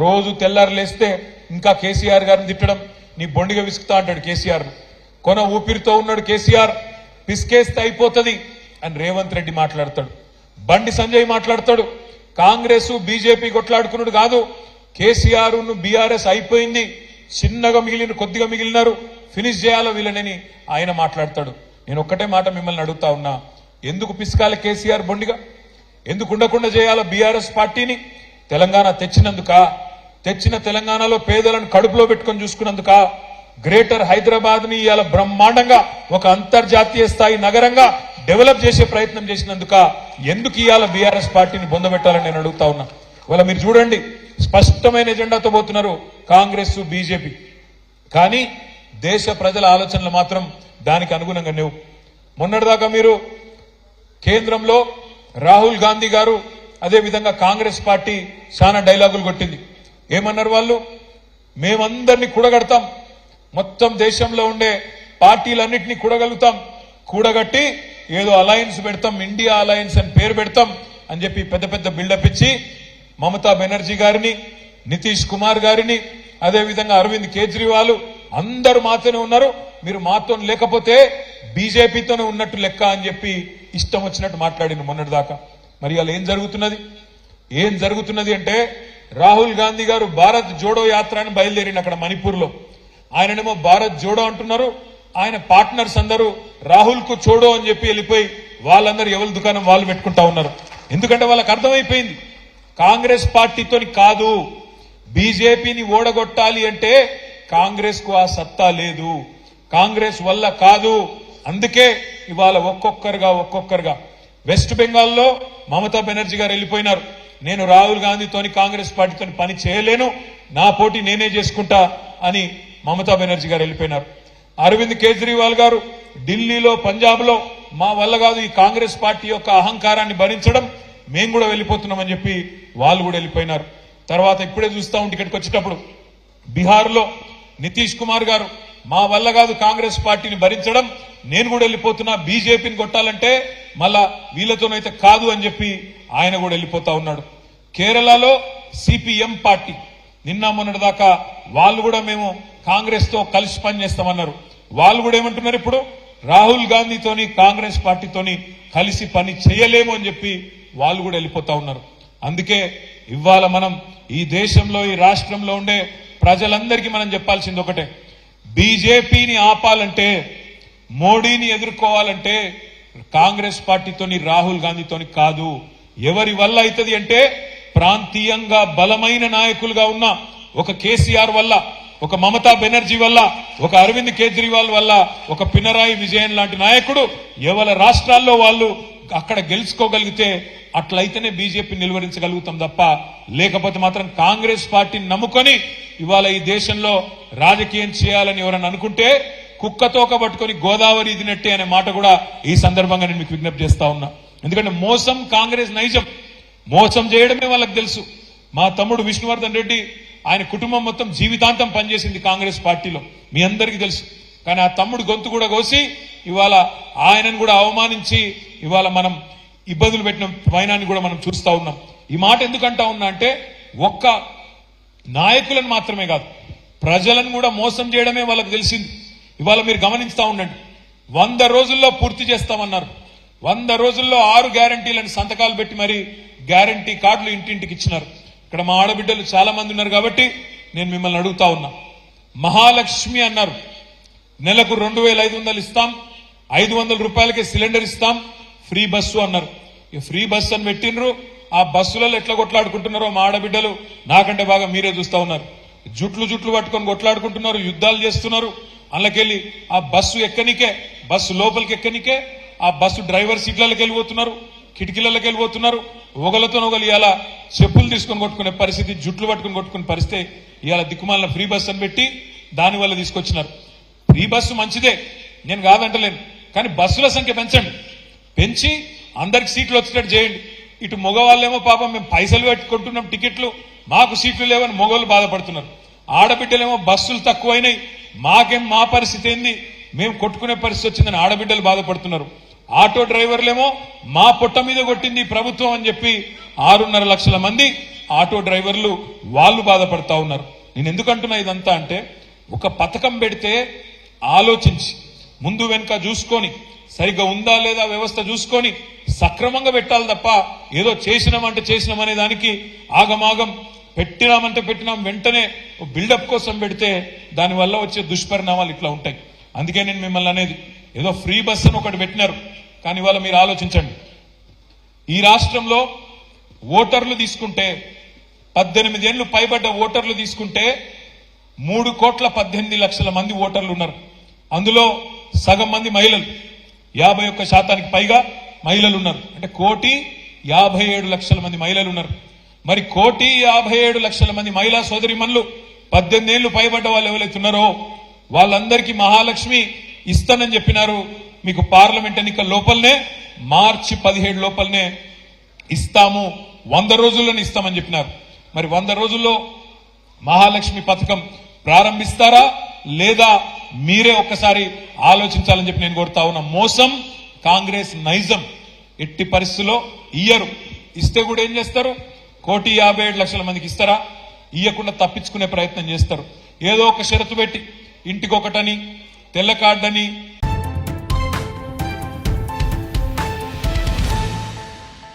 రోజు తెల్లారు లేస్తే ఇంకా కేసీఆర్ గారిని తిట్టడం, నీ బొండిగా విసుకుతా అంటాడు కేసీఆర్. కొన ఊపిరితో ఉన్నాడు కేసీఆర్, పిసికేస్తే అయిపోతుంది అని రేవంత్ రెడ్డి మాట్లాడతాడు. బండి సంజయ్ మాట్లాడతాడు, కాంగ్రెస్ బీజేపీ కొట్లాడుకున్నాడు కాదు, కేసీఆర్ బీఆర్ఎస్ అయిపోయింది, చిన్నగా మిగిలిన కొద్దిగా మిగిలినారు, ఫినిష్ చేయాలో వీళ్ళని ఆయన మాట్లాడతాడు. నేను ఒక్కటే మాట మిమ్మల్ని అడుగుతా ఉన్నా, ఎందుకు పిసకాలి కేసీఆర్ బొండిగా? ఎందుకు ఉండకుండా చేయాలో బీఆర్ఎస్ పార్టీని? తెలంగాణ తెచ్చినందుక? తెచ్చిన తెలంగాణలో పేదలను కడుపులో పెట్టుకొని చూసుకున్నందుక? గ్రేటర్ హైదరాబాద్ ని ఇవాళ బ్రహ్మాండంగా ఒక అంతర్జాతీయ స్థాయి నగరంగా డెవలప్ చేసే ప్రయత్నం చేసినందుక? ఎందుకు ఇవాళ బీఆర్ఎస్ పార్టీని బొందబెట్టాలని నేను అడుగుతా ఉన్నా. ఇవాళ మీరు చూడండి, స్పష్టమైన ఎజెండాతో పోతున్నారు కాంగ్రెస్ బీజేపీ, కానీ దేశ ప్రజల ఆలోచనలు మాత్రం దానికి అనుగుణంగా లేవు. మొన్నటిదాకా మీరు కేంద్రంలో రాహుల్ గాంధీ గారు, అదేవిధంగా కాంగ్రెస్ పార్టీ చాలా డైలాగులు కొట్టింది. ఏమన్నారు వాళ్ళు? మేమందరినీ కూడగడతాం, మొత్తం దేశంలో ఉండే పార్టీలన్నింటినీ కూడగలుగుతాం, కూడగట్టి ఏదో అలయన్స్ పెడతాం, ఇండియా అలయన్స్ అని పేరు పెడతాం అని చెప్పి పెద్ద పెద్ద బిల్డప్ ఇచ్చి మమతా బెనర్జీ గారిని, నితీష్ కుమార్ గారిని, అదేవిధంగా అరవింద్ కేజ్రీవాల్ అందరూ మాతోనే ఉన్నారు, మీరు మాతో లేకపోతే బీజేపీతోనే ఉన్నట్టు లెక్క అని చెప్పి ఇష్టం వచ్చినట్టు మాట్లాడింది మొన్నటిదాకా. మరి అలా ఏం జరుగుతున్నది అంటే, రాహుల్ గాంధీ గారు భారత్ జోడో యాత్ర అని బయలుదేరింది అక్కడ మణిపూర్ లో. ఆయననేమో భారత్ జోడో అంటున్నారు, ఆయన పార్ట్నర్స్ అందరూ రాహుల్ కు చోడో అని చెప్పి వెళ్ళిపోయి వాళ్ళందరూ ఎవరి దుకాణం వాళ్ళు పెట్టుకుంటా ఉన్నారు. ఎందుకంటే వాళ్ళకి అర్థమైపోయింది, కాంగ్రెస్ పార్టీతోని కాదు, బీజేపీని ఓడగొట్టాలి అంటే కాంగ్రెస్ కు ఆ సత్తా లేదు, కాంగ్రెస్ వల్ల కాదు. అందుకే ఇవాళ ఒక్కొక్కరుగా వెస్ట్ బెంగాల్లో మమతా బెనర్జీ గారు వెళ్ళిపోయినారు, నేను రాహుల్ గాంధీతోని కాంగ్రెస్ పార్టీతోని పని చేయలేను, నా పోటీ నేనే చేసుకుంటా అని మమతా బెనర్జీ గారు వెళ్ళిపోయినారు. అరవింద్ కేజ్రీవాల్ గారు ఢిల్లీలో, పంజాబ్ లో మా వల్ల కాదు ఈ కాంగ్రెస్ పార్టీ యొక్క అహంకారాన్ని భరించడం, మేము కూడా వెళ్ళిపోతున్నామని చెప్పి వాళ్ళు కూడా వెళ్ళిపోయినారు. తర్వాత ఇప్పుడే చూస్తా ఉంటే ఇక్కడికి వచ్చేటప్పుడు బీహార్ లో నితీష్ కుమార్ గారు మా వల్ల కాదు కాంగ్రెస్ పార్టీని భరించడం, నేను కూడా వెళ్ళిపోతున్నా, బీజేపీని కొట్టాలంటే మళ్ళా వీళ్ళతోనైతే కాదు అని చెప్పి ఆయన కూడా వెళ్ళిపోతా ఉన్నాడు. కేరళలో సిపిఎం పార్టీ నిన్న మొన్నటి దాకా వాళ్ళు కూడా మేము కాంగ్రెస్ తో కలిసి పనిచేస్తామన్నారు. వాళ్ళు కూడా ఏమంటున్నారు, ఇప్పుడు రాహుల్ గాంధీతోని కాంగ్రెస్ పార్టీతోని కలిసి పని చేయలేము అని చెప్పి వాళ్ళు కూడా వెళ్ళిపోతా ఉన్నారు. అందుకే ఇవాళ మనం ఈ దేశంలో, ఈ రాష్ట్రంలో ఉండే ప్రజలందరికీ మనం చెప్పాల్సింది ఒకటే, బీజేపీని ఆపాలంటే, మోడీని ఎదుర్కోవాలంటే కాంగ్రెస్ పార్టీతోని, రాహుల్ గాంధీతోని కాదు. ఎవరి వల్ల అవుతుంది అంటే, ప్రాంతీయంగా బలమైన నాయకులుగా ఉన్న ఒక కేసీఆర్ వల్ల, ఒక మమతా బెనర్జీ వల్ల, ఒక అరవింద్ కేజ్రీవాల్ వల్ల, ఒక పినరాయి విజయన్ లాంటి నాయకుడు ఎవరి రాష్ట్రాల్లో వాళ్ళు అక్కడ గెలుచుకోగలిగితే అట్లయితేనే బీజేపీ నిలువరించగలుగుతాం తప్ప, లేకపోతే మాత్రం కాంగ్రెస్ పార్టీని నమ్ముకొని ఇవాళ ఈ దేశంలో రాజకీయం చేయాలని ఎవరన్నా అనుకుంటే కుక్కతోక పట్టుకొని గోదావరి ఇదినట్టే అనే మాట కూడా ఈ సందర్భంగా నేను మీకు విజ్ఞప్తి చేస్తా ఉన్నా. ఎందుకంటే మోసం కాంగ్రెస్ నైజం, మోసం చేయడమే వాళ్ళకి తెలుసు. మా తమ్ముడు విష్ణువర్ధన్ రెడ్డి, ఆయన కుటుంబం మొత్తం జీవితాంతం పనిచేసింది కాంగ్రెస్ పార్టీలో, మీ అందరికీ తెలుసు. కానీ ఆ తమ్ముడు గొంతు కూడా కోసి ఇవాళ ఆయనను కూడా అవమానించి ఇవాళ మనం ఇబ్బందులు పెట్టిన వైనాన్ని కూడా మనం చూస్తా ఉన్నాం. ఈ మాట ఎందుకంటా ఉన్నా అంటే, ఒక్క నాయకులను మాత్రమే కాదు, ప్రజలను కూడా మోసం చేయడమే వాళ్ళకి తెలిసింది. ఇవాళ మీరు గమనిస్తా ఉండండి, 100 రోజుల్లో పూర్తి చేస్తామన్నారు. 100 రోజుల్లో 6 గ్యారంటీలను సంతకాలు పెట్టి మరి గ్యారంటీ కార్డులు ఇంటింటికి ఇచ్చినారు. ఇక్కడ మా ఆడబిడ్డలు చాలా మంది ఉన్నారు కాబట్టి నేను మిమ్మల్ని అడుగుతా ఉన్నా, మహాలక్ష్మి అన్నారు, నెలకు 2500 ఇస్తాం, 500 రూపాయలకే సిలిండర్ ఇస్తాం, ఫ్రీ బస్సు అన్నారు. ఈ ఫ్రీ బస్సు అని పెట్టినరు, ఆ బస్సులలో ఎట్లా కొట్లాడుకుంటున్నారో మా ఆడబిడ్డలు నాకంటే బాగా మీరే చూస్తా ఉన్నారు. జుట్లు పట్టుకొని కొట్లాడుకుంటున్నారు, యుద్ధాలు చేస్తున్నారు. అందులోకెళ్ళి ఆ బస్సు ఎక్కనికే, బస్సు లోపలికి ఎక్కనికే ఆ బస్సు డ్రైవర్ సీట్లకి వెళ్ళిపోతున్నారు, కిటికీలకి వెళ్ళిపోతున్నారు. ఒకలతో ఒకరు ఇవాళ చెప్పులు తీసుకొని కొట్టుకునే పరిస్థితి, జుట్లు పట్టుకుని కొట్టుకునే పరిస్థితి ఇవాళ దిక్కుమాలిన ఫ్రీ బస్ అని పెట్టి దానివల్ల తీసుకొచ్చినారు. ఫ్రీ బస్సు మంచిదే, నేను కాదంటలేను, కానీ బస్సుల సంఖ్య పెంచండి, పెంచి అందరికి సీట్లు వచ్చేటట్టు చేయండి. ఇటు మగవాళ్ళేమో పాపం మేము పైసలు పెట్టుకుంటున్నాం టికెట్లు, మాకు సీట్లు లేవని మగవాళ్ళు బాధపడుతున్నారు. ఆడబిడ్డలేమో బస్సులు తక్కువైనాయి, మాకేం మా పరిస్థితి ఏంది, మేము కొట్టుకునే పరిస్థితి వచ్చిందని ఆడబిడ్డలు బాధపడుతున్నారు. ఆటో డ్రైవర్లేమో మా పొట్ట మీద కొట్టింది ప్రభుత్వం అని చెప్పి 6.5 లక్షల మంది ఆటో డ్రైవర్లు వాళ్ళు బాధపడతా ఉన్నారు. నేను ఎందుకంటున్నా ఇదంతా అంటే, ఒక పథకం పెడితే ఆలోచించి ముందు వెనుక చూసుకొని సరిగ్గా ఉందా లేదా వ్యవస్థ చూసుకొని సక్రమంగా పెట్టాలి తప్ప ఏదో చేసినామంటే చేసినామనే దానికి ఆగమాగం పెట్టినామంటే పెట్టినాం వెంటనే బిల్డప్ కోసం పెడితే దానివల్ల వచ్చే దుష్పరిణామాలు ఇట్లా ఉంటాయి. అందుకే నేను మిమ్మల్ని అనేది, ఏదో ఫ్రీ బస్ అని ఒకటి పెట్టినారు, కానీ ఇవాళ మీరు ఆలోచించండి. ఈ రాష్ట్రంలో ఓటర్లు తీసుకుంటే 18 ఏళ్లు పైబడ్డ ఓటర్లు తీసుకుంటే 3,18,00,000 మంది ఓటర్లు ఉన్నారు. అందులో సగం మంది మహిళలు, 51% పైగా మహిళలు ఉన్నారు. అంటే 1,57,00,000 మంది మహిళలు ఉన్నారు. మరి 1,57,00,000 మంది మహిళా సోదరిమణులు 18 ఏళ్లు పైబడ్డ వాళ్ళు ఎవరైతే ఉన్నారో వాళ్ళందరికీ మహాలక్ష్మి ఇస్తానని చెప్పినారు. మీకు పార్లమెంట్ ఎన్నికల లోపలనే మార్చి 17 లోపలనే ఇస్తాము, 100 రోజుల్లోనే ఇస్తామని చెప్పినారు. మరి 100 రోజుల్లో మహాలక్ష్మి పథకం ప్రారంభిస్తారా లేదా మీరే ఒక్కసారి ఆలోచించాలని చెప్పి నేను కోరుతా ఉన్నా. మోసం, కాంగ్రెస్ నైజం ఎట్టి పరిస్థితుల్లో ఇయ్యరు. ఇస్తే కూడా ఏం చేస్తారు? 1,57,00,000 మందికి ఇస్తారా? ఇయ్యకుండా తప్పించుకునే ప్రయత్నం చేస్తారు. ఏదో ఒక షరతు పెట్టి ఇంటికొకటని, తెల్ల కార్డని,